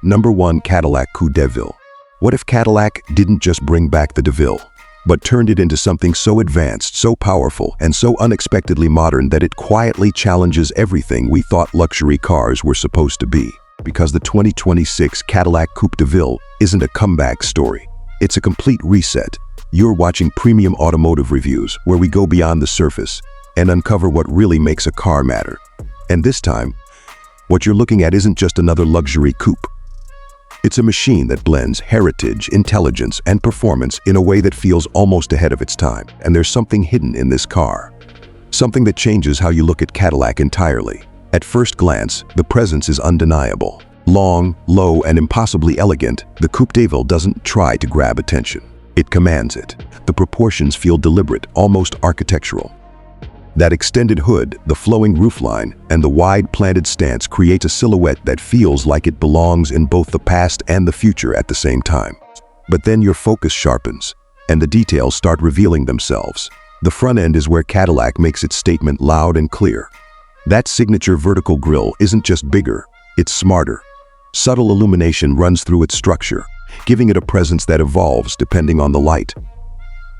Number 1. Cadillac Coupe DeVille. What if Cadillac didn't just bring back the DeVille, but turned it into something so advanced, so powerful, and so unexpectedly modern that it quietly challenges everything we thought luxury cars were supposed to be? Because the 2026 Cadillac Coupe DeVille isn't a comeback story. It's a complete reset. You're watching Premium Automotive Reviews, where we go beyond the surface and uncover what really makes a car matter. And this time, what you're looking at isn't just another luxury coupe. It's a machine that blends heritage, intelligence, and performance in a way that feels almost ahead of its time. And there's something hidden in this car. Something that changes how you look at Cadillac entirely. At first glance, the presence is undeniable. Long, low, and impossibly elegant, the Coupe DeVille doesn't try to grab attention. It commands it. The proportions feel deliberate, almost architectural. That extended hood, the flowing roofline, and the wide planted stance create a silhouette that feels like it belongs in both the past and the future at the same time. But then your focus sharpens, and the details start revealing themselves. The front end is where Cadillac makes its statement loud and clear. That signature vertical grille isn't just bigger, it's smarter. Subtle illumination runs through its structure, giving it a presence that evolves depending on the light.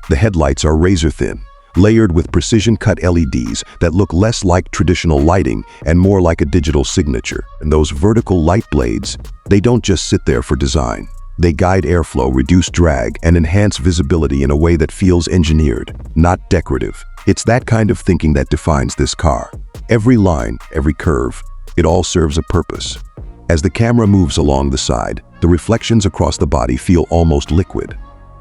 The headlights are razor-thin, layered with precision-cut LEDs that look less like traditional lighting and more like a digital signature. And those vertical light blades, they don't just sit there for design. They guide airflow, reduce drag, and enhance visibility in a way that feels engineered, not decorative. It's that kind of thinking that defines this car. Every line, every curve, it all serves a purpose. As the camera moves along the side, the reflections across the body feel almost liquid.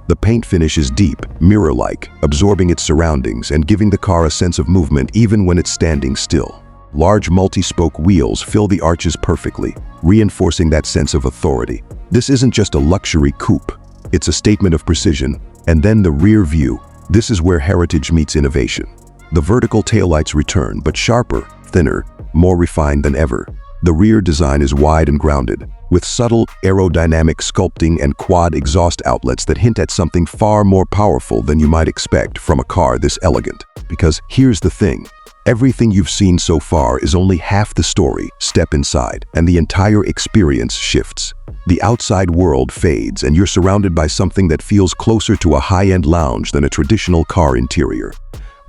The paint finish is deep, mirror-like, absorbing its surroundings and giving the car a sense of movement even when it's standing still. Large multi-spoke wheels fill the arches perfectly, reinforcing that sense of authority. This isn't just a luxury coupe, it's a statement of precision. And then the rear view. This is where heritage meets innovation. The vertical taillights return, but sharper, thinner, more refined than ever. The rear design is wide and grounded, with subtle aerodynamic sculpting and quad exhaust outlets that hint at something far more powerful than you might expect from a car this elegant. Because here's the thing, everything you've seen so far is only half the story. Step inside, and the entire experience shifts. The outside world fades, and you're surrounded by something that feels closer to a high-end lounge than a traditional car interior.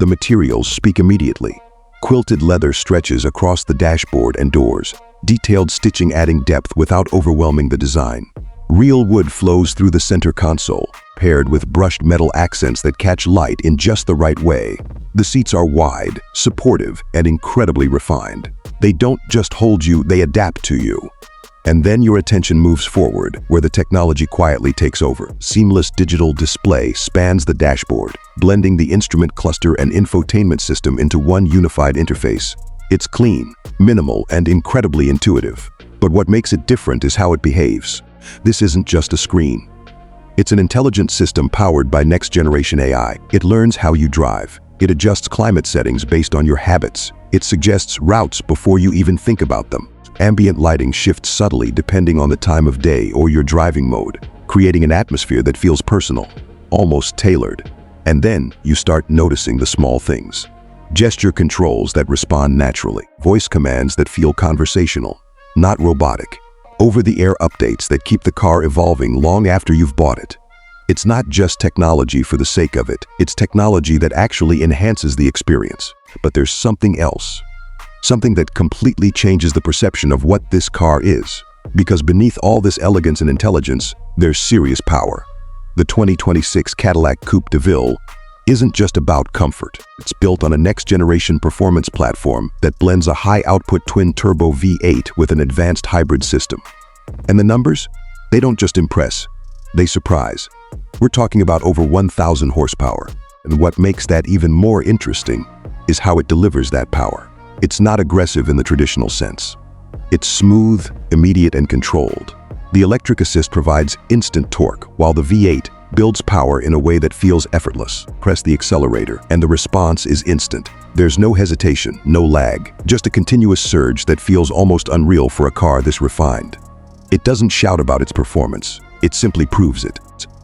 The materials speak immediately. Quilted leather stretches across the dashboard and doors, detailed stitching adding depth without overwhelming the design. Real wood flows through the center console, paired with brushed metal accents that catch light in just the right way. The seats are wide, supportive, and incredibly refined. They don't just hold you, they adapt to you. And then your attention moves forward, where the technology quietly takes over. Seamless digital display spans the dashboard, blending the instrument cluster and infotainment system into one unified interface. It's clean, minimal, and incredibly intuitive. But what makes it different is how it behaves. This isn't just a screen. It's an intelligent system powered by next-generation AI. It learns how you drive. It adjusts climate settings based on your habits. It suggests routes before you even think about them. Ambient lighting shifts subtly depending on the time of day or your driving mode, creating an atmosphere that feels personal, almost tailored. And then you start noticing the small things. Gesture controls that respond naturally. Voice commands that feel conversational, not robotic. Over-the-air updates that keep the car evolving long after you've bought it. It's not just technology for the sake of it. It's technology that actually enhances the experience. But there's something else. Something that completely changes the perception of what this car is. Because beneath all this elegance and intelligence, there's serious power. The 2026 Cadillac Coupe DeVille isn't just about comfort. It's built on a next-generation performance platform that blends a high-output twin-turbo V8 with an advanced hybrid system. And the numbers? They don't just impress, they surprise. We're talking about over 1,000 horsepower. And what makes that even more interesting is how it delivers that power. It's not aggressive in the traditional sense. It's smooth, immediate, and controlled. The electric assist provides instant torque, while the V8 builds power in a way that feels effortless. Press the accelerator, and the response is instant. There's no hesitation, no lag, just a continuous surge that feels almost unreal for a car this refined. It doesn't shout about its performance, it simply proves it.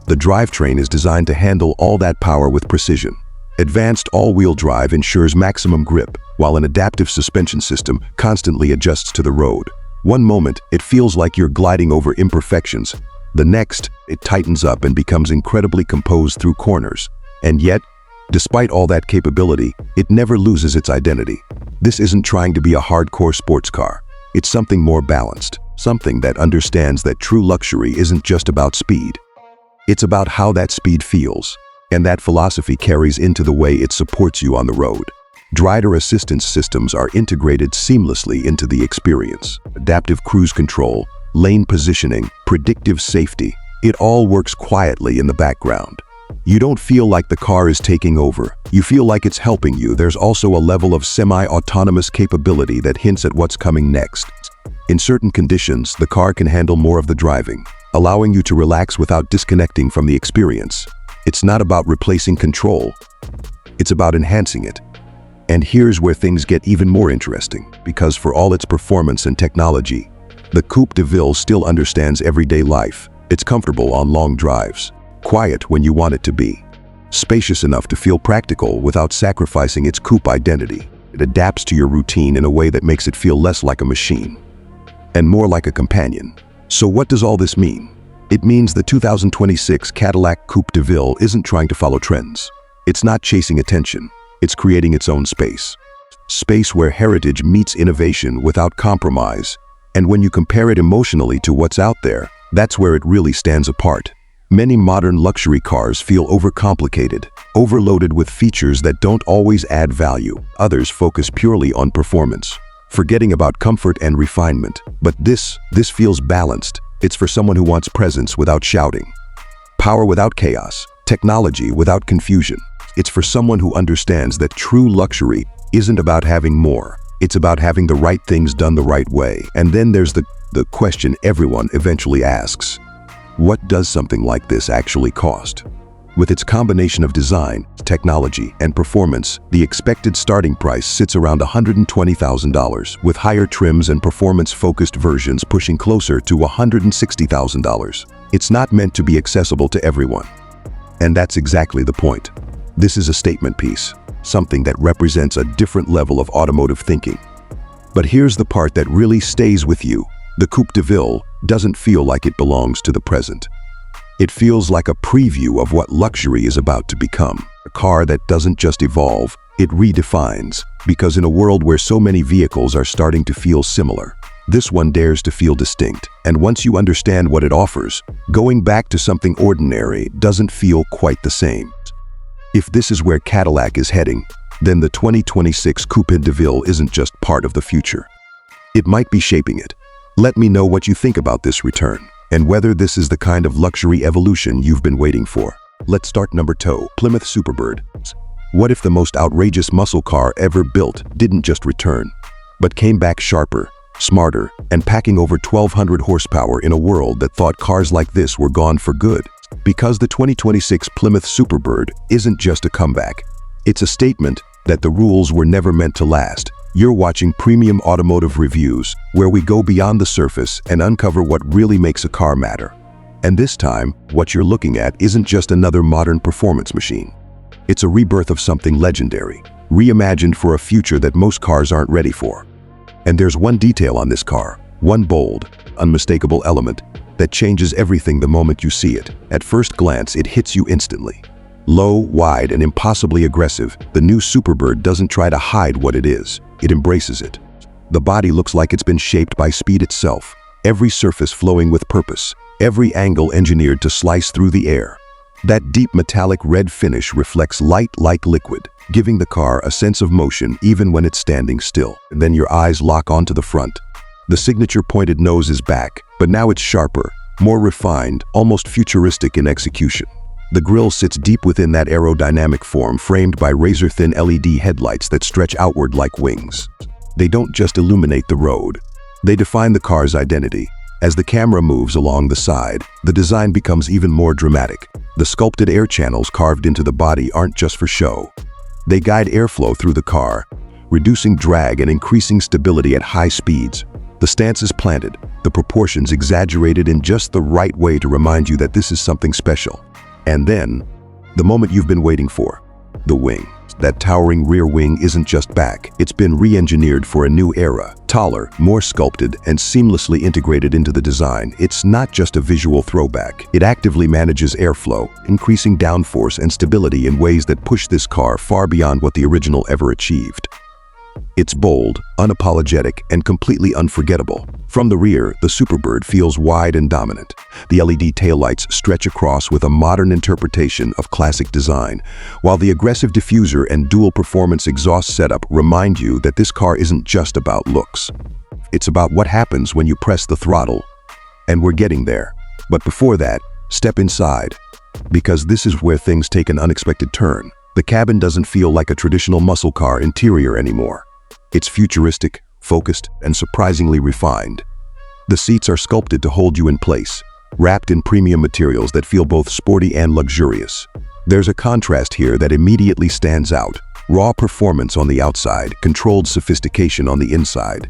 The drivetrain is designed to handle all that power with precision. Advanced all-wheel drive ensures maximum grip, while an adaptive suspension system constantly adjusts to the road. One moment, it feels like you're gliding over imperfections. The next, it tightens up and becomes incredibly composed through corners. And yet, despite all that capability, it never loses its identity. This isn't trying to be a hardcore sports car. It's something more balanced, something that understands that true luxury isn't just about speed. It's about how that speed feels, and that philosophy carries into the way it supports you on the road. Driver assistance systems are integrated seamlessly into the experience. Adaptive cruise control, lane positioning, predictive safety, it all works quietly in the background. You don't feel like the car is taking over. You feel like it's helping you. There's also a level of semi-autonomous capability that hints at what's coming next. In certain conditions, the car can handle more of the driving, allowing you to relax without disconnecting from the experience. It's not about replacing control. It's about enhancing it. And here's where things get even more interesting, because for all its performance and technology, the Coupe DeVille still understands everyday life. It's comfortable on long drives, quiet when you want it to be, spacious enough to feel practical without sacrificing its coupe identity. It adapts to your routine in a way that makes it feel less like a machine and more like a companion. So what does all this mean? It means the 2026 Cadillac Coupe DeVille isn't trying to follow trends. It's not chasing attention. It's creating its own space. Space where heritage meets innovation without compromise. And when you compare it emotionally to what's out there, that's where it really stands apart. Many modern luxury cars feel overcomplicated, overloaded with features that don't always add value. Others focus purely on performance, forgetting about comfort and refinement. But this feels balanced. It's for someone who wants presence without shouting, power without chaos, technology without confusion. It's for someone who understands that true luxury isn't about having more. It's about having the right things done the right way. And then there's the question everyone eventually asks. What does something like this actually cost? With its combination of design, technology, and performance, the expected starting price sits around $120,000, with higher trims and performance-focused versions pushing closer to $160,000. It's not meant to be accessible to everyone. And that's exactly the point. This is a statement piece, something that represents a different level of automotive thinking. But here's the part that really stays with you. The Coupe DeVille doesn't feel like it belongs to the present. It feels like a preview of what luxury is about to become. A car that doesn't just evolve, it redefines. Because in a world where so many vehicles are starting to feel similar, this one dares to feel distinct. And once you understand what it offers, going back to something ordinary doesn't feel quite the same. If this is where Cadillac is heading, then the 2026 Coupe DeVille isn't just part of the future. It might be shaping it. Let me know what you think about this return, and whether this is the kind of luxury evolution you've been waiting for. Let's start number 2, Plymouth Superbird. What if the most outrageous muscle car ever built didn't just return, but came back sharper, smarter, and packing over 1,200 horsepower in a world that thought cars like this were gone for good? Because the 2026 Plymouth Superbird isn't just a comeback. It's a statement that the rules were never meant to last. You're watching Premium Automotive Reviews, where we go beyond the surface and uncover what really makes a car matter. And this time, what you're looking at isn't just another modern performance machine. It's a rebirth of something legendary, reimagined for a future that most cars aren't ready for. And there's one detail on this car, one bold, unmistakable element that changes everything the moment you see it. At first glance, it hits you instantly. Low, wide, and impossibly aggressive, the new Superbird doesn't try to hide what it is. It embraces it. The body looks like it's been shaped by speed itself, every surface flowing with purpose, every angle engineered to slice through the air. That deep metallic red finish reflects light like liquid, giving the car a sense of motion even when it's standing still. And then your eyes lock onto the front. The signature pointed nose is back, but now it's sharper, more refined, almost futuristic in execution. The grille sits deep within that aerodynamic form, framed by razor-thin LED headlights that stretch outward like wings. They don't just illuminate the road. They define the car's identity. As the camera moves along the side, the design becomes even more dramatic. The sculpted air channels carved into the body aren't just for show. They guide airflow through the car, reducing drag and increasing stability at high speeds. The stance is planted, the proportions exaggerated in just the right way to remind you that this is something special. And then, the moment you've been waiting for. The wing. That towering rear wing isn't just back. It's been re-engineered for a new era. Taller, more sculpted, and seamlessly integrated into the design. It's not just a visual throwback. It actively manages airflow, increasing downforce and stability in ways that push this car far beyond what the original ever achieved. It's bold, unapologetic, and completely unforgettable. From the rear, the Superbird feels wide and dominant. The LED taillights stretch across with a modern interpretation of classic design, while the aggressive diffuser and dual performance exhaust setup remind you that this car isn't just about looks. It's about what happens when you press the throttle. And we're getting there. But before that, step inside, because this is where things take an unexpected turn. The cabin doesn't feel like a traditional muscle car interior anymore. It's futuristic, focused, and surprisingly refined. The seats are sculpted to hold you in place, wrapped in premium materials that feel both sporty and luxurious. There's a contrast here that immediately stands out. Raw performance on the outside, controlled sophistication on the inside.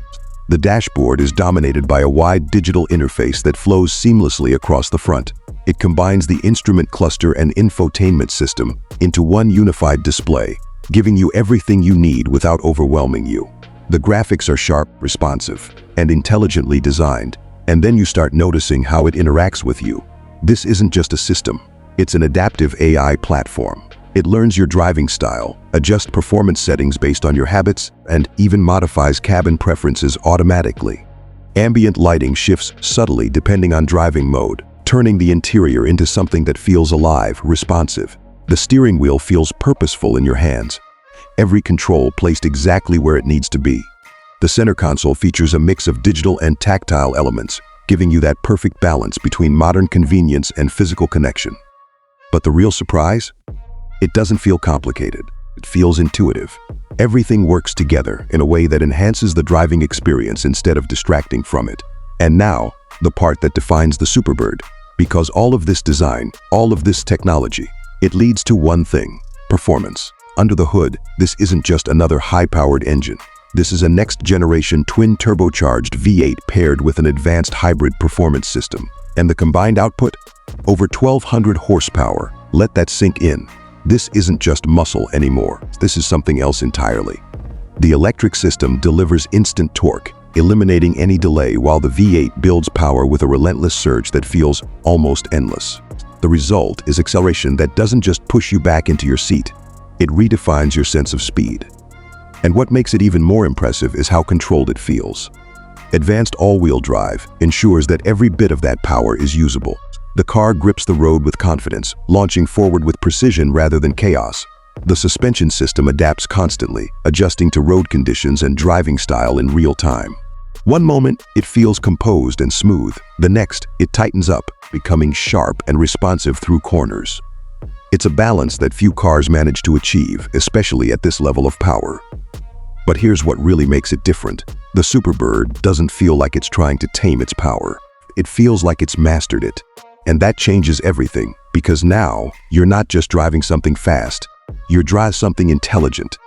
The dashboard is dominated by a wide digital interface that flows seamlessly across the front. It combines the instrument cluster and infotainment system into one unified display, giving you everything you need without overwhelming you. The graphics are sharp, responsive, and intelligently designed, and then you start noticing how it interacts with you. This isn't just a system, it's an adaptive AI platform. It learns your driving style, adjusts performance settings based on your habits, and even modifies cabin preferences automatically. Ambient lighting shifts subtly depending on driving mode, turning the interior into something that feels alive, responsive. The steering wheel feels purposeful in your hands. Every control placed exactly where it needs to be. The center console features a mix of digital and tactile elements, giving you that perfect balance between modern convenience and physical connection. But the real surprise? It doesn't feel complicated. It feels intuitive. Everything works together in a way that enhances the driving experience instead of distracting from it. And now, the part that defines the Superbird. Because all of this design, all of this technology, it leads to one thing: performance. Under the hood, this isn't just another high-powered engine. This is a next-generation twin-turbocharged V8 paired with an advanced hybrid performance system. And the combined output? Over 1,200 horsepower. Let that sink in. This isn't just muscle anymore. This is something else entirely. The electric system delivers instant torque, eliminating any delay, while the V8 builds power with a relentless surge that feels almost endless. The result is acceleration that doesn't just push you back into your seat. It redefines your sense of speed. And what makes it even more impressive is how controlled it feels. Advanced all-wheel drive ensures that every bit of that power is usable. The car grips the road with confidence, launching forward with precision rather than chaos. The suspension system adapts constantly, adjusting to road conditions and driving style in real time. One moment, it feels composed and smooth. The next, it tightens up, becoming sharp and responsive through corners. It's a balance that few cars manage to achieve, especially at this level of power. But here's what really makes it different. The Superbird doesn't feel like it's trying to tame its power. It feels like it's mastered it. And that changes everything, because now, you're not just driving something fast. You drive something intelligent.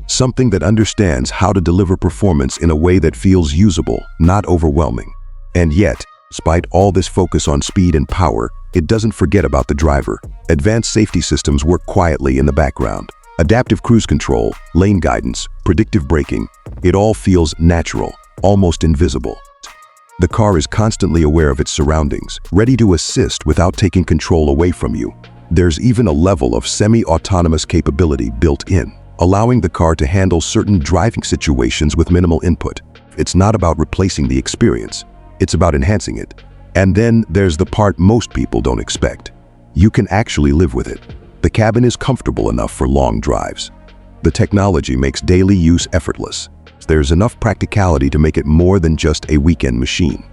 Something that understands how to deliver performance in a way that feels usable, not overwhelming. And yet, despite all this focus on speed and power, it doesn't forget about the driver. Advanced safety systems work quietly in the background. Adaptive cruise control, lane guidance, predictive braking, it all feels natural, almost invisible. The car is constantly aware of its surroundings, ready to assist without taking control away from you. There's even a level of semi-autonomous capability built in, allowing the car to handle certain driving situations with minimal input. It's not about replacing the experience, it's about enhancing it. And then there's the part most people don't expect. You can actually live with it. The cabin is comfortable enough for long drives. The technology makes daily use effortless. There's enough practicality to make it more than just a weekend machine.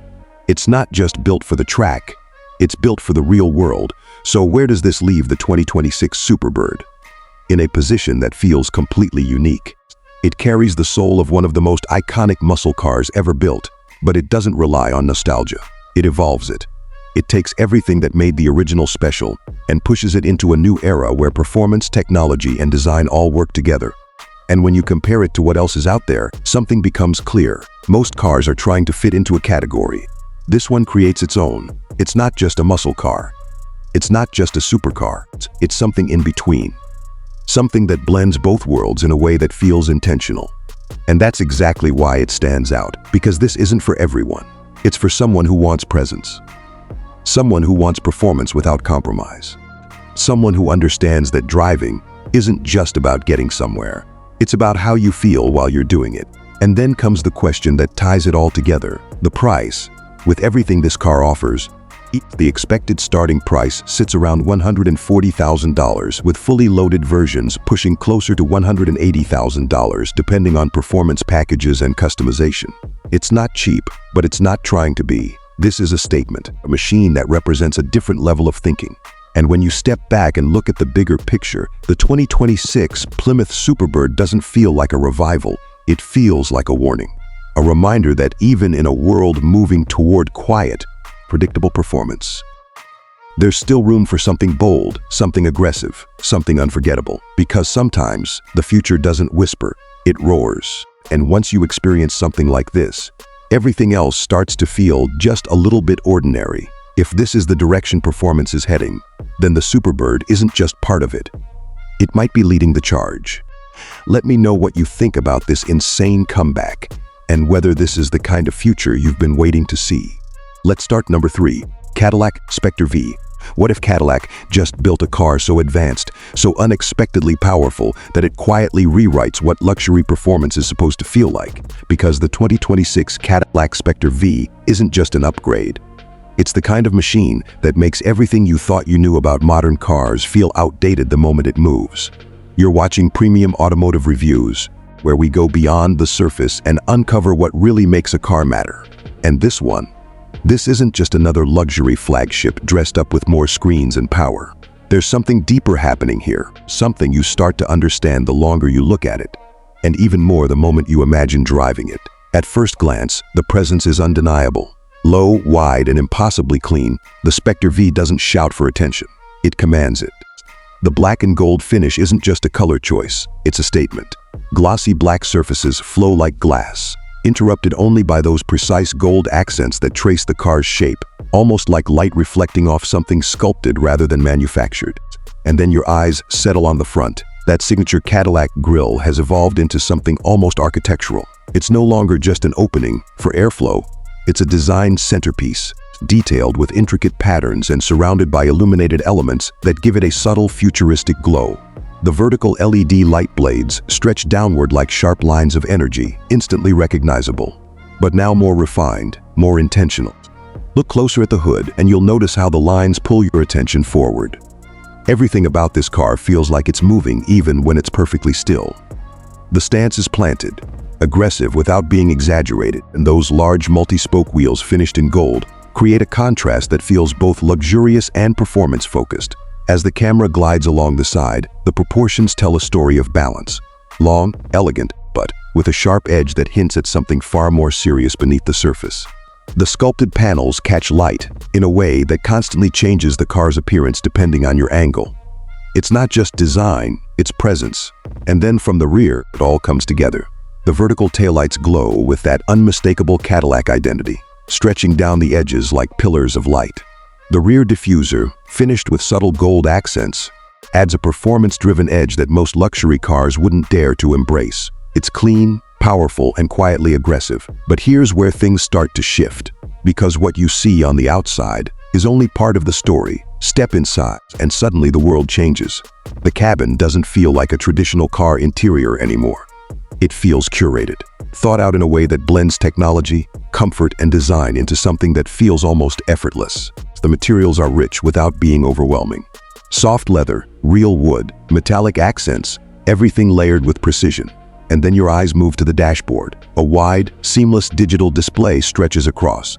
It's not just built for the track, it's built for the real world. So where does this leave the 2026 Superbird? In a position that feels completely unique. It carries the soul of one of the most iconic muscle cars ever built, but it doesn't rely on nostalgia. It evolves it. It takes everything that made the original special and pushes it into a new era where performance, technology, and design all work together. And when you compare it to what else is out there, something becomes clear. Most cars are trying to fit into a category. This one creates its own. It's not just a muscle car. It's not just a supercar. It's something in between. something that blends both worlds in a way that feels intentional. And that's exactly why it stands out, because this isn't for everyone. It's for someone who wants presence. Someone who wants performance without compromise. Someone who understands that driving isn't just about getting somewhere. It's about how you feel while you're doing it. And then comes the question that ties it all together: the price. With everything this car offers, the expected starting price sits around $140,000, with fully loaded versions pushing closer to $180,000 depending on performance packages and customization. It's not cheap, but it's not trying to be. This is a statement, a machine that represents a different level of thinking. And when you step back and look at the bigger picture, the 2026 Plymouth Superbird doesn't feel like a revival. It feels like a warning. A reminder that even in a world moving toward quiet, predictable performance, there's still room for something bold, something aggressive, something unforgettable. Because sometimes the future doesn't whisper, it roars. And once you experience something like this, everything else starts to feel just a little bit ordinary. If this is the direction performance is heading, then the Superbird isn't just part of it. It might be leading the charge. Let me know what you think about this insane comeback, and whether this is the kind of future you've been waiting to see. Let's start number 3, Cadillac Spectre V. What if Cadillac just built a car so advanced, so unexpectedly powerful, that it quietly rewrites what luxury performance is supposed to feel like? Because the 2026 Cadillac Spectre V isn't just an upgrade. It's the kind of machine that makes everything you thought you knew about modern cars feel outdated the moment it moves. You're watching Premium Automotive Reviews, where we go beyond the surface and uncover what really makes a car matter. And this isn't just another luxury flagship dressed up with more screens and power. There's something deeper happening here, something you start to understand the longer you look at it, and even more the moment you imagine driving it. At first glance, the presence is undeniable. Low, wide, and impossibly clean, the Spectre V doesn't shout for attention. It commands it. The black and gold finish isn't just a color choice, it's a statement. Glossy black surfaces flow like glass, interrupted only by those precise gold accents that trace the car's shape, almost like light reflecting off something sculpted rather than manufactured. And then your eyes settle on the front. That signature Cadillac grille has evolved into something almost architectural. It's no longer just an opening for airflow. It's a designed centerpiece, detailed with intricate patterns and surrounded by illuminated elements that give it a subtle futuristic glow. The vertical LED light blades stretch downward like sharp lines of energy, instantly recognizable. But now more refined, more intentional. Look closer at the hood and you'll notice how the lines pull your attention forward. Everything about this car feels like it's moving even when it's perfectly still. The stance is planted, aggressive without being exaggerated, and those large multi-spoke wheels finished in gold create a contrast that feels both luxurious and performance-focused. As the camera glides along the side, the proportions tell a story of balance. Long, elegant, but with a sharp edge that hints at something far more serious beneath the surface. The sculpted panels catch light in a way that constantly changes the car's appearance depending on your angle. It's not just design, it's presence. And then from the rear, it all comes together. The vertical taillights glow with that unmistakable Cadillac identity, stretching down the edges like pillars of light. The rear diffuser, finished with subtle gold accents, adds a performance-driven edge that most luxury cars wouldn't dare to embrace. It's clean, powerful, and quietly aggressive. But here's where things start to shift, because what you see on the outside is only part of the story. Step inside, and suddenly the world changes. The cabin doesn't feel like a traditional car interior anymore. It feels curated, thought out in a way that blends technology, comfort, and design into something that feels almost effortless. The materials are rich without being overwhelming. Soft leather, real wood, metallic accents, everything layered with precision. And then your eyes move to the dashboard. A wide, seamless digital display stretches across,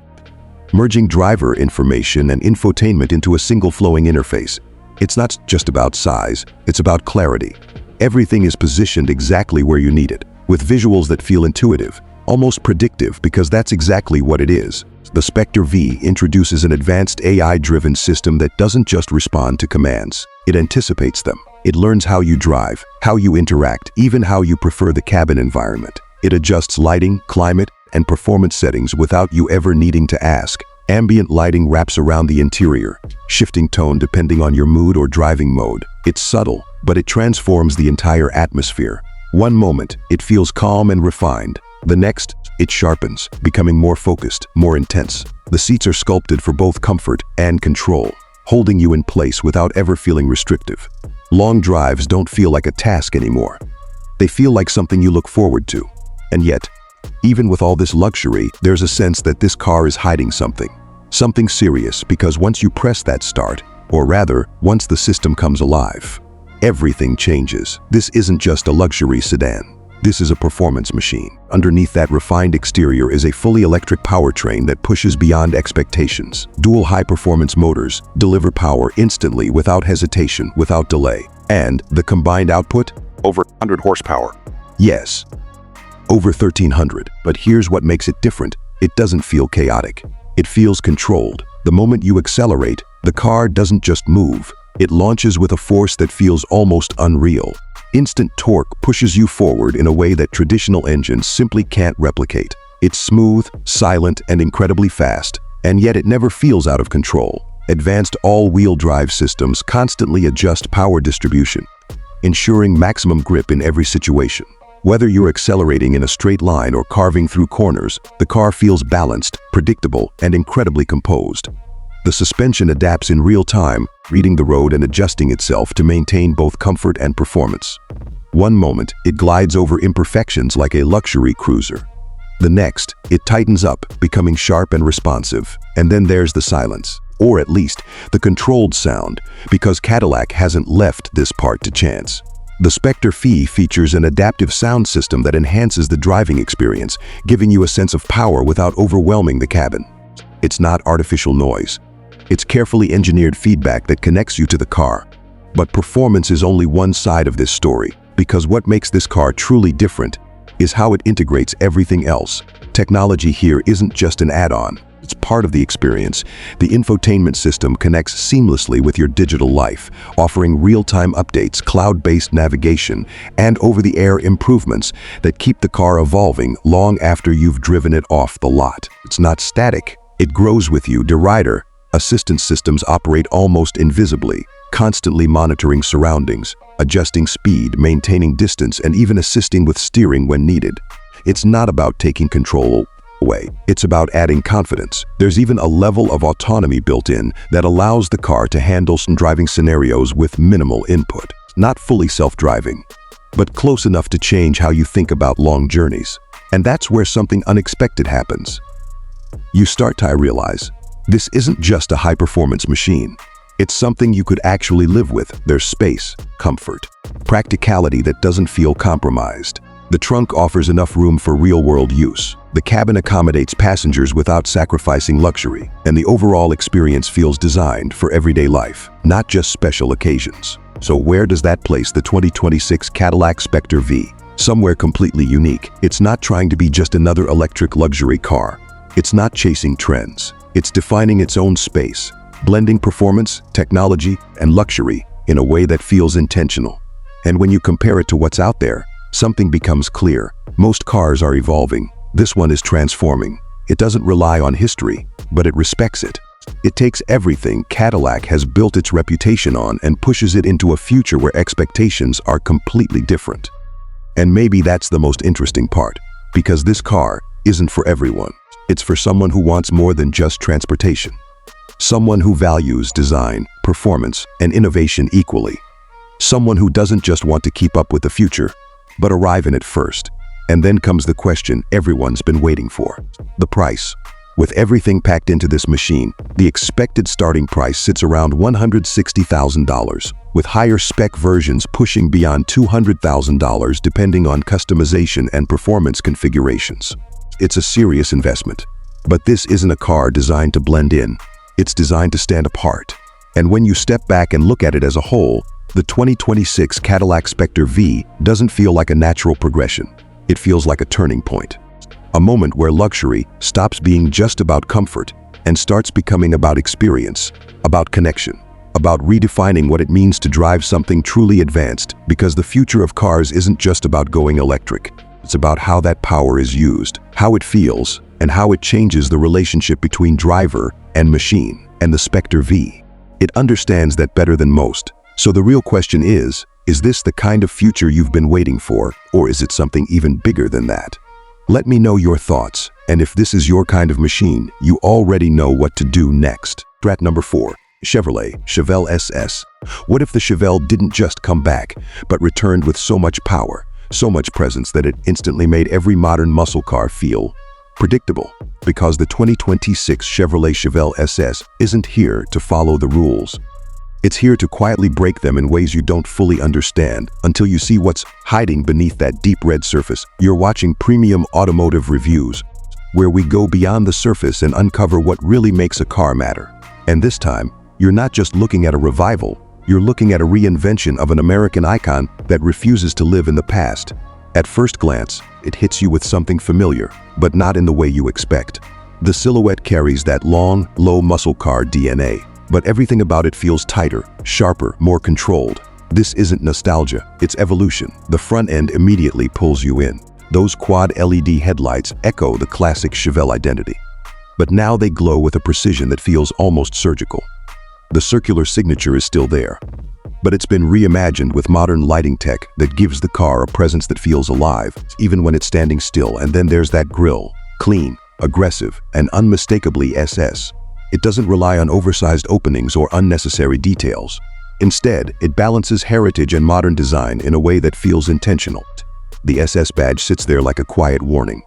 merging driver information and infotainment into a single flowing interface. It's not just about size, it's about clarity. Everything is positioned exactly where you need it, with visuals that feel intuitive, almost predictive, because that's exactly what it is. The Spectre V introduces an advanced AI-driven system that doesn't just respond to commands. It anticipates them. It learns how you drive, how you interact, even how you prefer the cabin environment. It adjusts lighting, climate, and performance settings without you ever needing to ask. Ambient lighting wraps around the interior, shifting tone depending on your mood or driving mode. It's subtle, but it transforms the entire atmosphere. One moment, it feels calm and refined. The next, it sharpens, becoming more focused, more intense. The seats are sculpted for both comfort and control, holding you in place without ever feeling restrictive. Long drives don't feel like a task anymore. They feel like something you look forward to. And yet, even with all this luxury, there's a sense that this car is hiding something serious, because once you press that start, or rather, once the system comes alive, everything changes. This isn't just a luxury sedan. This is a performance machine. Underneath that refined exterior is a fully electric powertrain that pushes beyond expectations. Dual high-performance motors deliver power instantly, without hesitation, without delay. And the combined output? Over 100 horsepower. Yes, over 1,300. But here's what makes it different. It doesn't feel chaotic. It feels controlled. The moment you accelerate, the car doesn't just move. It launches with a force that feels almost unreal. Instant torque pushes you forward in a way that traditional engines simply can't replicate. It's smooth, silent, and incredibly fast, and yet it never feels out of control. Advanced all-wheel drive systems constantly adjust power distribution, ensuring maximum grip in every situation. Whether you're accelerating in a straight line or carving through corners, the car feels balanced, predictable, and incredibly composed. The suspension adapts in real time, reading the road and adjusting itself to maintain both comfort and performance. One moment, it glides over imperfections like a luxury cruiser. The next, it tightens up, becoming sharp and responsive. And then there's the silence, or at least the controlled sound, because Cadillac hasn't left this part to chance. The Spectre V features an adaptive sound system that enhances the driving experience, giving you a sense of power without overwhelming the cabin. It's not artificial noise. It's carefully engineered feedback that connects you to the car. But performance is only one side of this story, because what makes this car truly different is how it integrates everything else. Technology here isn't just an add-on. It's part of the experience. The infotainment system connects seamlessly with your digital life, offering real-time updates, cloud-based navigation, and over-the-air improvements that keep the car evolving long after you've driven it off the lot. It's not static. It grows with you. The rider assistance systems operate almost invisibly, constantly monitoring surroundings, adjusting speed, maintaining distance, and even assisting with steering when needed. It's not about taking control away. It's about adding confidence. There's even a level of autonomy built in that allows the car to handle some driving scenarios with minimal input. Not fully self-driving, but close enough to change how you think about long journeys. And that's where something unexpected happens. You start to realize this isn't just a high-performance machine. It's something you could actually live with. There's space, comfort, practicality that doesn't feel compromised. The trunk offers enough room for real-world use. The cabin accommodates passengers without sacrificing luxury, and the overall experience feels designed for everyday life, not just special occasions. So where does that place the 2026 Cadillac Spectre V? Somewhere completely unique. It's not trying to be just another electric luxury car. It's not chasing trends. It's defining its own space, blending performance, technology, and luxury in a way that feels intentional. And when you compare it to what's out there, something becomes clear. Most cars are evolving. This one is transforming. It doesn't rely on history, but it respects it. It takes everything Cadillac has built its reputation on and pushes it into a future where expectations are completely different. And maybe that's the most interesting part, because this car isn't for everyone. It's for someone who wants more than just transportation. Someone who values design, performance, and innovation equally. Someone who doesn't just want to keep up with the future, but arrive in it first. And then comes the question everyone's been waiting for: the price. With everything packed into this machine, the expected starting price sits around $160,000, with higher spec versions pushing beyond $200,000 depending on customization and performance configurations. It's a serious investment. But this isn't a car designed to blend in. It's designed to stand apart. And when you step back and look at it as a whole, the 2026 Cadillac Spectre V doesn't feel like a natural progression. It feels like a turning point. A moment where luxury stops being just about comfort and starts becoming about experience, about connection, about redefining what it means to drive something truly advanced, because the future of cars isn't just about going electric. It's about how that power is used, how it feels, and how it changes the relationship between driver and machine, and the Spectre V. It understands that better than most. So the real question is this the kind of future you've been waiting for, or is it something even bigger than that? Let me know your thoughts, and if this is your kind of machine, you already know what to do next. Strat number 4. Chevrolet Chevelle SS. What if the Chevelle didn't just come back, but returned with so much power, so much presence that it instantly made every modern muscle car feel predictable? Because the 2026 Chevrolet Chevelle SS isn't here to follow the rules. It's here to quietly break them in ways you don't fully understand until you see what's hiding beneath that deep red surface. You're watching Premium Automotive Reviews, where we go beyond the surface and uncover what really makes a car matter. And this time, you're not just looking at a revival, you're looking at a reinvention of an American icon that refuses to live in the past. At first glance, it hits you with something familiar, but not in the way you expect. The silhouette carries that long, low muscle car DNA. But everything about it feels tighter, sharper, more controlled. This isn't nostalgia, it's evolution. The front end immediately pulls you in. Those quad LED headlights echo the classic Chevelle identity. But now they glow with a precision that feels almost surgical. The circular signature is still there, but it's been reimagined with modern lighting tech that gives the car a presence that feels alive, even when it's standing still. And then there's that grille, clean, aggressive, and unmistakably SS. It doesn't rely on oversized openings or unnecessary details. Instead, it balances heritage and modern design in a way that feels intentional. The SS badge sits there like a quiet warning.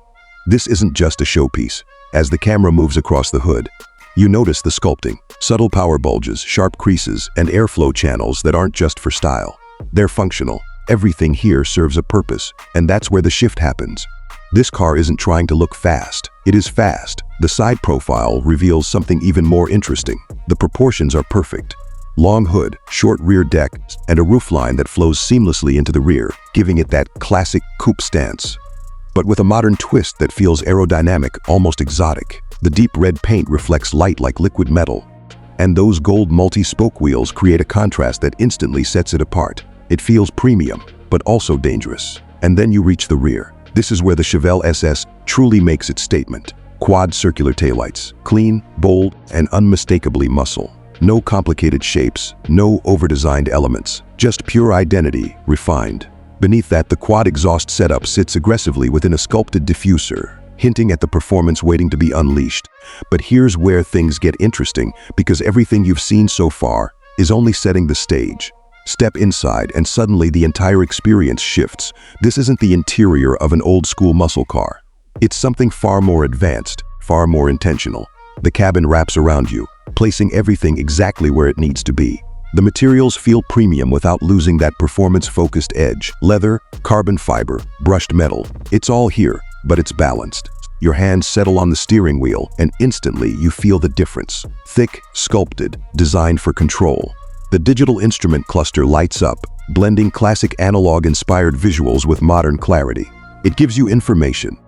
This isn't just a showpiece. As the camera moves across the hood, you notice the sculpting, subtle power bulges, sharp creases, and airflow channels that aren't just for style. They're functional. Everything here serves a purpose, and that's where the shift happens. This car isn't trying to look fast. It is fast. The side profile reveals something even more interesting. The proportions are perfect. Long hood, short rear deck, and a roofline that flows seamlessly into the rear, giving it that classic coupe stance. But with a modern twist that feels aerodynamic, almost exotic. The deep red paint reflects light like liquid metal, and those gold multi-spoke wheels create a contrast that instantly sets it apart. It feels premium, but also dangerous. And then you reach the rear. This is where the Chevelle SS truly makes its statement. Quad circular taillights, clean, bold, and unmistakably muscle. No complicated shapes, no over-designed elements, just pure identity, refined. Beneath that, the quad exhaust setup sits aggressively within a sculpted diffuser, hinting at the performance waiting to be unleashed. But here's where things get interesting, because everything you've seen so far is only setting the stage. Step inside and suddenly the entire experience shifts. This isn't the interior of an old-school muscle car. It's something far more advanced, far more intentional. The cabin wraps around you, placing everything exactly where it needs to be. The materials feel premium without losing that performance-focused edge. Leather, carbon fiber, brushed metal. It's all here, but it's balanced. Your hands settle on the steering wheel, and instantly you feel the difference. Thick, sculpted, designed for control. The digital instrument cluster lights up, blending classic analog-inspired visuals with modern clarity. It gives you information,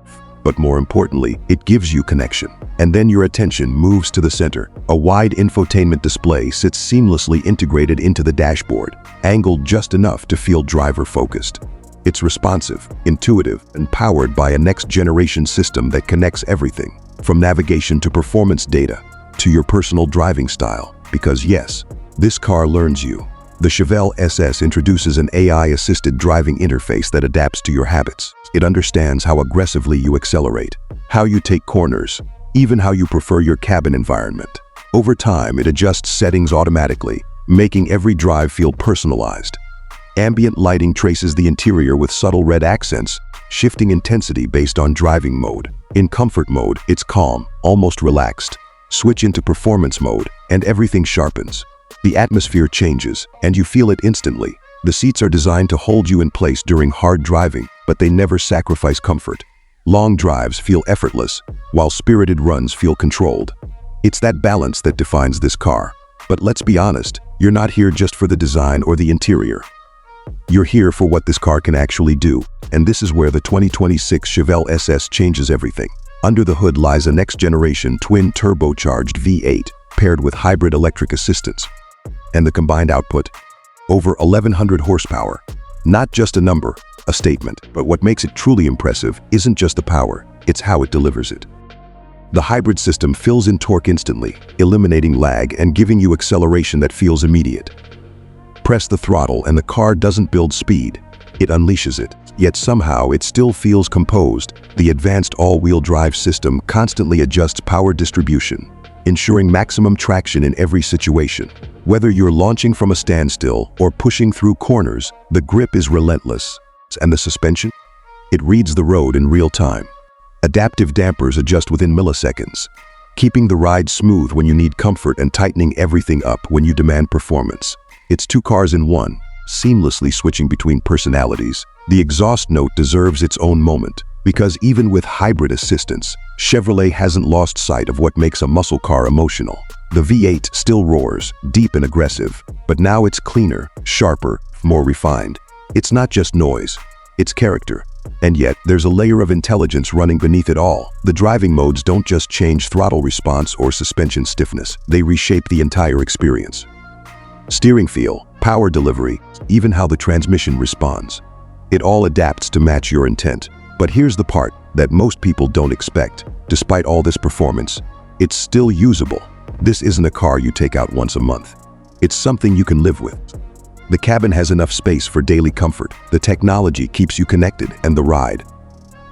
but more importantly, it gives you connection. And then your attention moves to the center. A wide infotainment display sits seamlessly integrated into the dashboard, angled just enough to feel driver-focused. It's responsive, intuitive, and powered by a next-generation system that connects everything, from navigation to performance data, to your personal driving style. Because yes, this car learns you. The Chevelle SS introduces an AI-assisted driving interface that adapts to your habits. It understands how aggressively you accelerate, how you take corners, even how you prefer your cabin environment. Over time, it adjusts settings automatically, making every drive feel personalized. Ambient lighting traces the interior with subtle red accents, shifting intensity based on driving mode. In comfort mode, it's calm, almost relaxed. Switch into performance mode, and everything sharpens. The atmosphere changes, and you feel it instantly. The seats are designed to hold you in place during hard driving, but they never sacrifice comfort. Long drives feel effortless, while spirited runs feel controlled. It's that balance that defines this car. But let's be honest, you're not here just for the design or the interior. You're here for what this car can actually do, and this is where the 2026 Chevelle SS changes everything. Under the hood lies a next-generation twin-turbocharged V8, paired with hybrid electric assistance. And the combined output? Over 1,100 horsepower. Not just a number, a statement. But what makes it truly impressive isn't just the power, it's how it delivers it. The hybrid system fills in torque instantly, eliminating lag and giving you acceleration that feels immediate. Press the throttle and the car doesn't build speed, it unleashes it. Yet somehow it still feels composed. The advanced all-wheel drive system constantly adjusts power distribution, ensuring maximum traction in every situation. Whether you're launching from a standstill or pushing through corners, the grip is relentless. And the suspension? It reads the road in real time. Adaptive dampers adjust within milliseconds, keeping the ride smooth when you need comfort and tightening everything up when you demand performance. It's two cars in one, seamlessly switching between personalities. The exhaust note deserves its own moment, because even with hybrid assistance, Chevrolet hasn't lost sight of what makes a muscle car emotional. The V8 still roars, deep and aggressive, but now it's cleaner, sharper, more refined. It's not just noise, it's character. And yet, there's a layer of intelligence running beneath it all. The driving modes don't just change throttle response or suspension stiffness, they reshape the entire experience. Steering feel, power delivery, even how the transmission responds. It all adapts to match your intent. But here's the part that most people don't expect. Despite all this performance, it's still usable. This isn't a car you take out once a month. It's something you can live with. The cabin has enough space for daily comfort. The technology keeps you connected, and the ride,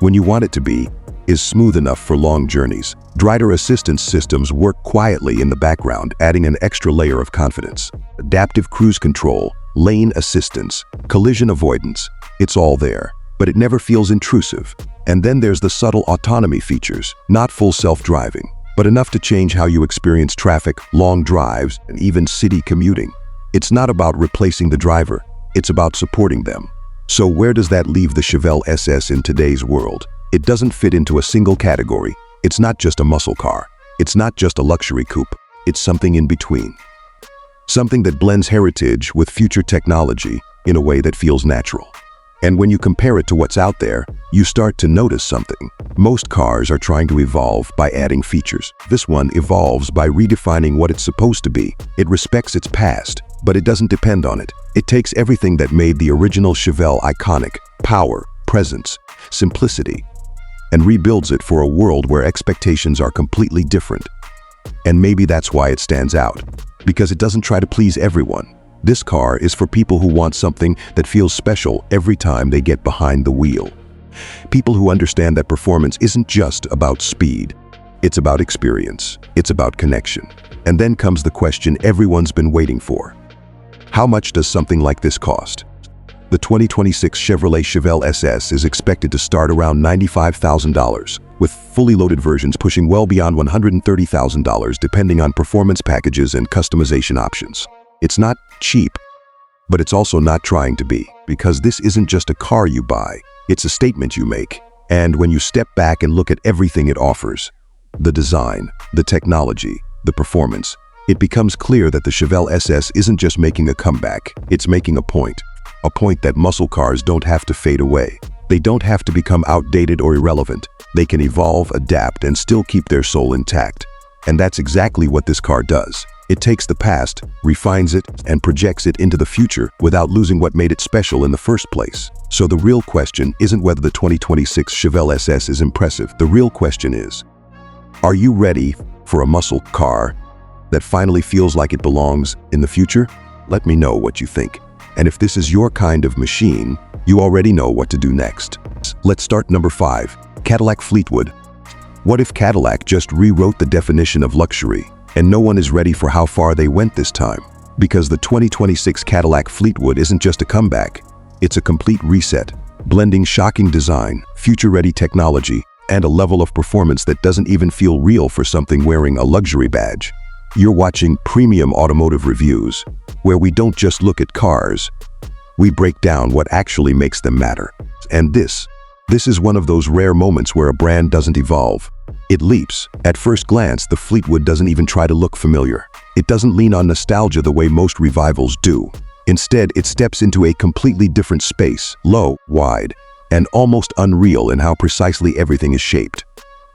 when you want it to be, is smooth enough for long journeys. Driver assistance systems work quietly in the background, adding an extra layer of confidence. Adaptive cruise control, lane assistance, collision avoidance, it's all there, but it never feels intrusive. And then there's the subtle autonomy features, not full self-driving, but enough to change how you experience traffic, long drives, and even city commuting. It's not about replacing the driver, it's about supporting them. So where does that leave the Chevelle SS in today's world? It doesn't fit into a single category. It's not just a muscle car. It's not just a luxury coupe. It's something in between. Something that blends heritage with future technology in a way that feels natural. And when you compare it to what's out there, you start to notice something. Most cars are trying to evolve by adding features. This one evolves by redefining what it's supposed to be. It respects its past, but it doesn't depend on it. It takes everything that made the original Chevelle iconic, power, presence, simplicity, and rebuilds it for a world where expectations are completely different. And maybe that's why it stands out, because it doesn't try to please everyone. This car is for people who want something that feels special every time they get behind the wheel. People who understand that performance isn't just about speed. It's about experience. It's about connection. And then comes the question everyone's been waiting for. How much does something like this cost? The 2026 Chevrolet Chevelle SS is expected to start around $95,000, with fully loaded versions pushing well beyond $130,000 depending on performance packages and customization options. It's not cheap, but it's also not trying to be, because this isn't just a car you buy, it's a statement you make. And when you step back and look at everything it offers, the design, the technology, the performance, it becomes clear that the Chevelle SS isn't just making a comeback, it's making a point that muscle cars don't have to fade away. They don't have to become outdated or irrelevant. They can evolve, adapt, and still keep their soul intact. And that's exactly what this car does. It takes the past, refines it, and projects it into the future without losing what made it special in the first place. So the real question isn't whether the 2026 Chevelle SS is impressive. The real question is, are you ready for a muscle car that finally feels like it belongs in the future? Let me know what you think. And if this is your kind of machine, you already know what to do next. Let's start number 5, Cadillac Fleetwood. What if Cadillac just rewrote the definition of luxury, and no one is ready for how far they went this time? Because the 2026 Cadillac Fleetwood isn't just a comeback, it's a complete reset, blending shocking design, future-ready technology, and a level of performance that doesn't even feel real for something wearing a luxury badge. You're watching Premium Automotive Reviews, where we don't just look at cars, we break down what actually makes them matter. And this is one of those rare moments where a brand doesn't evolve. It leaps. At first glance, the Fleetwood doesn't even try to look familiar. It doesn't lean on nostalgia the way most revivals do. Instead, it steps into a completely different space, low, wide, and almost unreal in how precisely everything is shaped.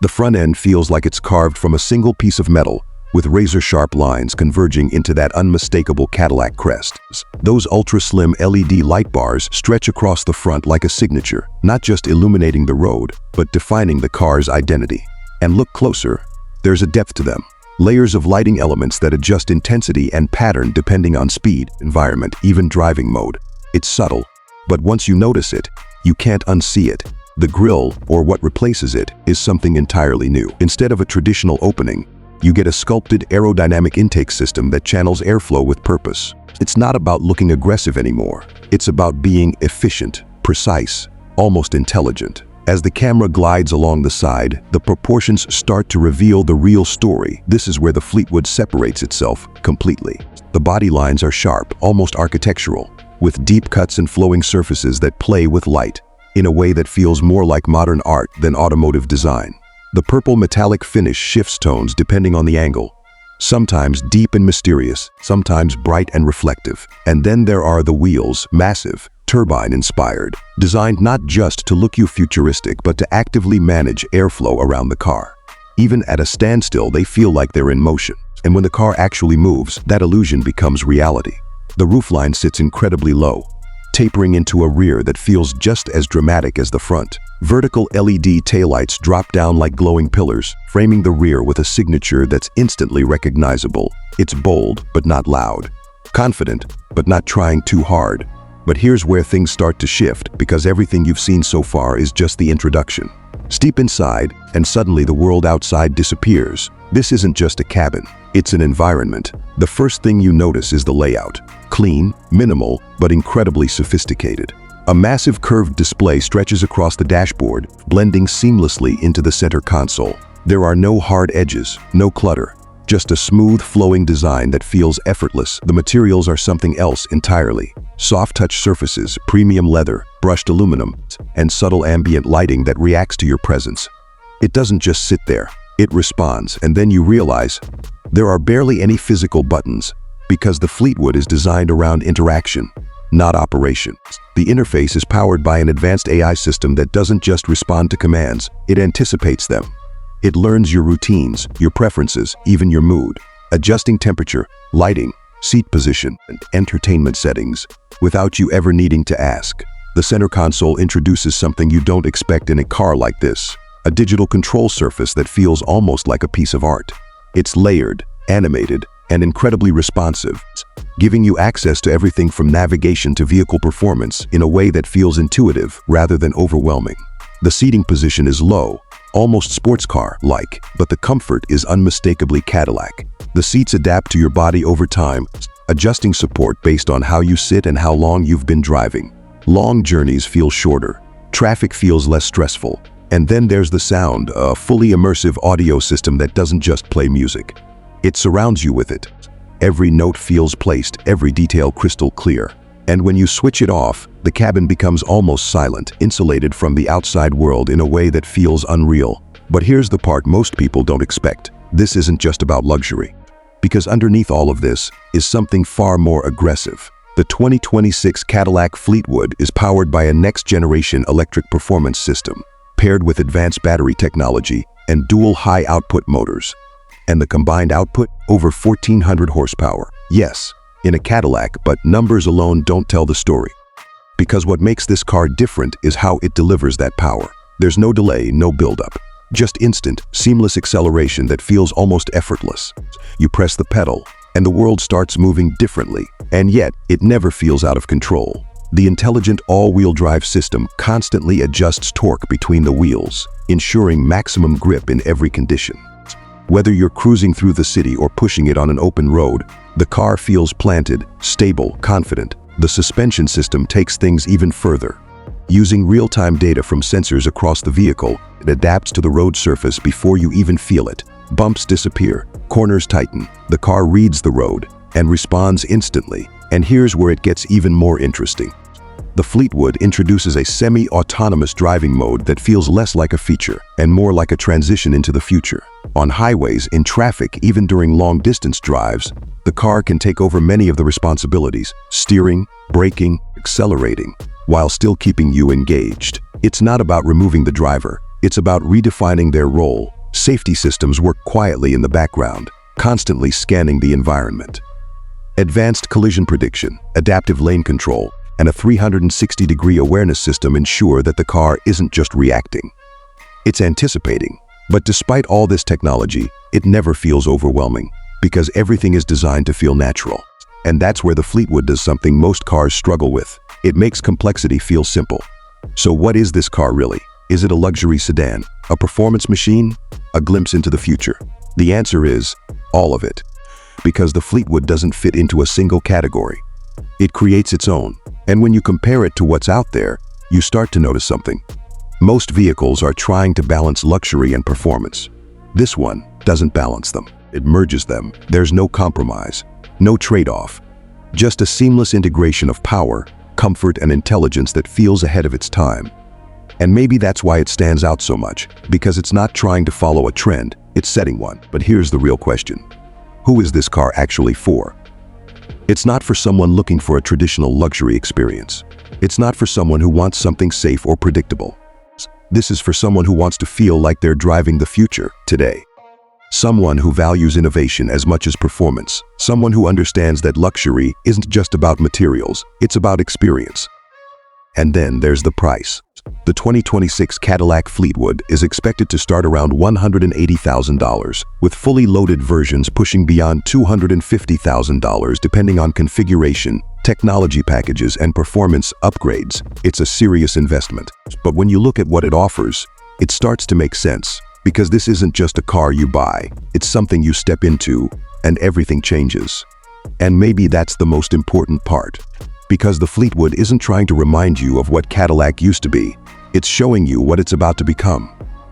The front end feels like it's carved from a single piece of metal, with razor-sharp lines converging into that unmistakable Cadillac crest. Those ultra-slim LED light bars stretch across the front like a signature, not just illuminating the road, but defining the car's identity. And look closer, There's a depth to them. Layers of lighting elements that adjust intensity and pattern depending on speed, environment, even driving mode. It's subtle, but once you notice it, you can't unsee it. The grille, or what replaces it, is something entirely new. Instead of a traditional opening, you get a sculpted aerodynamic intake system that channels airflow with purpose. It's not about looking aggressive anymore. It's about being efficient, precise, almost intelligent. As the camera glides along the side, the proportions start to reveal the real story. This is where the Fleetwood separates itself completely. The body lines are sharp, almost architectural, with deep cuts and flowing surfaces that play with light in a way that feels more like modern art than automotive design. The purple metallic finish shifts tones depending on the angle, sometimes deep and mysterious, sometimes bright and reflective. And then there are the wheels, massive, turbine-inspired, designed not just to look futuristic but to actively manage airflow around the car. Even at a standstill, they feel like they're in motion. And when the car actually moves, that illusion becomes reality. The roofline sits incredibly low, tapering into a rear that feels just as dramatic as the front. Vertical LED taillights drop down like glowing pillars, framing the rear with a signature that's instantly recognizable. It's bold, but not loud. Confident, but not trying too hard. But here's where things start to shift, because everything you've seen so far is just the introduction. Step inside, and suddenly the world outside disappears. This isn't just a cabin, it's an environment. The first thing you notice is the layout. Clean, minimal, but incredibly sophisticated. A massive curved display stretches across the dashboard, blending seamlessly into the center console. There are no hard edges, no clutter, just a smooth flowing design that feels effortless. The materials are something else entirely. Soft touch surfaces, premium leather, brushed aluminum, and subtle ambient lighting that reacts to your presence. It doesn't just sit there, it responds, and then you realize there are barely any physical buttons, because the Fleetwood is designed around interaction, not operation. The interface is powered by an advanced AI system that doesn't just respond to commands, it anticipates them. It learns your routines, your preferences, even your mood, adjusting temperature, lighting, seat position, and entertainment settings, without you ever needing to ask. The center console introduces something you don't expect in a car like this, a digital control surface that feels almost like a piece of art. It's layered, animated, and incredibly responsive, giving you access to everything from navigation to vehicle performance in a way that feels intuitive rather than overwhelming. The seating position is low, almost sports car-like, but the comfort is unmistakably Cadillac. The seats adapt to your body over time, adjusting support based on how you sit and how long you've been driving. Long journeys feel shorter, traffic feels less stressful, and then there's the sound, a fully immersive audio system that doesn't just play music. It surrounds you with it. Every note feels placed, every detail crystal clear. And when you switch it off, the cabin becomes almost silent, insulated from the outside world in a way that feels unreal. But here's the part most people don't expect. This isn't just about luxury. Because underneath all of this is something far more aggressive. The 2026 Cadillac Fleetwood is powered by a next-generation electric performance system, paired with advanced battery technology and dual high-output motors. And the combined output, over 1,400 horsepower. Yes, in a Cadillac, but numbers alone don't tell the story. Because what makes this car different is how it delivers that power. There's no delay, no buildup. Just instant, seamless acceleration that feels almost effortless. You press the pedal, and the world starts moving differently, and yet it never feels out of control. The intelligent all-wheel drive system constantly adjusts torque between the wheels, ensuring maximum grip in every condition. Whether you're cruising through the city or pushing it on an open road, the car feels planted, stable, confident. The suspension system takes things even further. Using real-time data from sensors across the vehicle, it adapts to the road surface before you even feel it. Bumps disappear, corners tighten, the car reads the road and responds instantly. And here's where it gets even more interesting. The Fleetwood introduces a semi-autonomous driving mode that feels less like a feature and more like a transition into the future. On highways, in traffic, even during long-distance drives, the car can take over many of the responsibilities, steering, braking, accelerating, while still keeping you engaged. It's not about removing the driver, it's about redefining their role. Safety systems work quietly in the background, constantly scanning the environment. Advanced collision prediction, adaptive lane control, and a 360-degree awareness system ensure that the car isn't just reacting. It's anticipating. But despite all this technology, it never feels overwhelming, because everything is designed to feel natural. And that's where the Fleetwood does something most cars struggle with. It makes complexity feel simple. So what is this car really? Is it a luxury sedan, a performance machine, a glimpse into the future? The answer is all of it. Because the Fleetwood doesn't fit into a single category. It creates its own. And when you compare it to what's out there, you start to notice something. Most vehicles are trying to balance luxury and performance. This one doesn't balance them. It merges them. There's no compromise, no trade-off. Just a seamless integration of power, comfort, and intelligence that feels ahead of its time. And maybe that's why it stands out so much, because it's not trying to follow a trend, it's setting one. But here's the real question. Who is this car actually for? It's not for someone looking for a traditional luxury experience. It's not for someone who wants something safe or predictable. This is for someone who wants to feel like they're driving the future today. Someone who values innovation as much as performance. Someone who understands that luxury isn't just about materials, it's about experience. And then there's the price. The 2026 Cadillac Fleetwood is expected to start around $180,000, with fully loaded versions pushing beyond $250,000 depending on configuration, technology packages, and performance upgrades. It's a serious investment. But when you look at what it offers, it starts to make sense. Because this isn't just a car you buy, it's something you step into, and everything changes. And maybe that's the most important part. Because the Fleetwood isn't trying to remind you of what Cadillac used to be, it's showing you what it's about to become.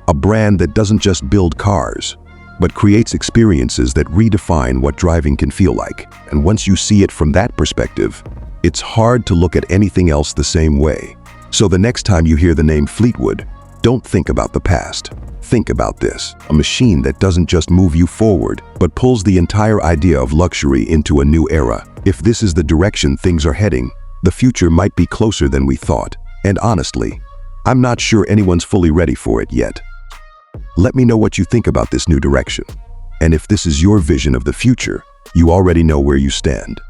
A brand that doesn't just build cars, but creates experiences that redefine what driving can feel like. And once you see it from that perspective, it's hard to look at anything else the same way. So the next time you hear the name Fleetwood, don't think about the past. Think about this, a machine that doesn't just move you forward, but pulls the entire idea of luxury into a new era. If this is the direction things are heading, the future might be closer than we thought. And honestly, I'm not sure anyone's fully ready for it yet. Let me know what you think about this new direction. And if this is your vision of the future, you already know where you stand.